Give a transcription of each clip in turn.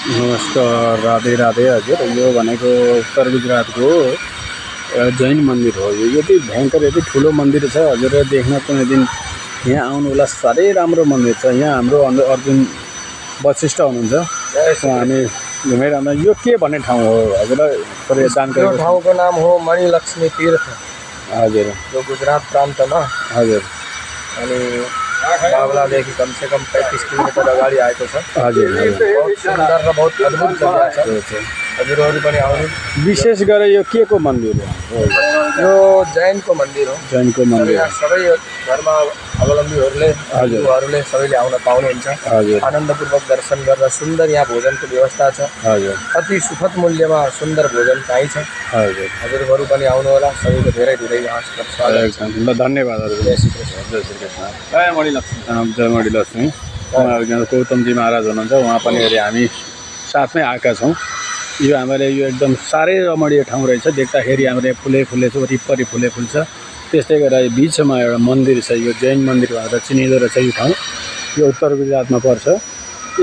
नमस्कार, राधे राधे हजुर। यो भनेको उत्तर गुजरातको जैन मन्दिर हो। यो यति भयङ्कर यति ठुलो मन्दिर छ, हजुरले देख्न कुनै दिन यहाँ आउनु होला। साह्रै राम्रो मन्दिर छ। यहाँ हाम्रो अर्जुन वशिष्ठ हुनुहुन्छ, हामी घुमिरहँदा। यो के भन्ने ठाउँ हो हजुरलाई थोरै जानकारी? यो ठाउँको नाम हो मणिलक्ष्मी तीर्थ हजुर, जो गुजरात प्रान्तमा हजुर, अनि बाबलादेखि कमसेकम 35 किलोमिटर अगाडि आएको छ। हजुर। बहुत सुन्दर र बहुत अद्भुत जग्गा छ। हजुरहरू पनि आउनु। विशेष गरेर यो के को मन्दिर हो? यो जैनको मन्दिर हो। जैनको मन्दिर। यहाँ सबै धर्म अवलम्बीहरूले हिन्दूहरूले सबैले आउन पाउनुहुन्छ। हजुर, आनन्दपूर्वक दर्शन गरेर सुन्दर यहाँ भोजनको व्यवस्था छ। हजुर, अति सुखद मूल्यमा सुन्दर भोजन पाइन्छ। हजुर। हजुरहरू पनि आउनुहोला। सबैको धेरै धेरै स्वागत छ। ल, धन्यवाद हजुर। जय श्री कृष्ण। जय श्री कृष्ण। जय मणिलक्ष्मी। जय मणिलक्ष्मी। उहाँहरू गौतमजी महाराज हुनुहुन्छ, उहाँ पनि अहिले हामी साथमै आएका छौँ। यो हामीले यो एकदम साह्रै रमणीय ठाउँ रहेछ। देख्दाखेरि हाम्रो फुले फुले छ, वरिपरि फुले फुल छ। त्यस्तै गरेर बिचमा एउटा मन्दिर छ, यो जैन मन्दिर भनेर चिनिँदो रहेछ यो ठाउँ। यो उत्तर गुजरातमा पर्छ।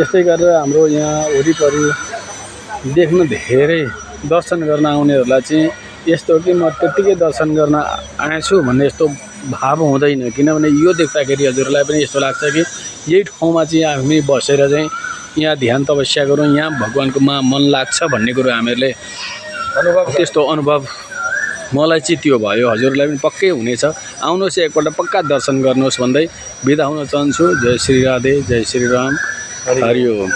यस्तै गरेर हाम्रो यहाँ वरिपरि देख्न धेरै दर्शन गर्न आउनेहरूलाई चाहिँ यस्तो कि म त्यत्तिकै दर्शन गर्न आएछु भन्ने यस्तो भाव हुँदैन। किनभने यो देख्दाखेरि हजुरलाई पनि यस्तो लाग्छ कि यही ठाउँमा चाहिँ हामी बसेर चाहिँ यहाँ ध्यान तपस्या गरौँ, यहाँ भगवान्कोमा मन लाग्छ भन्ने कुरो हामीहरूले त्यस्तो अनुभव मलाई चाहिँ त्यो भयो। हजुरलाई पनि पक्कै हुनेछ। आउनुहोस्, एकपल्ट पक्का दर्शन गर्नुहोस् भन्दै बिदा हुन चाहन्छु। जय श्री राधे, जय श्री राम, हरि ओम।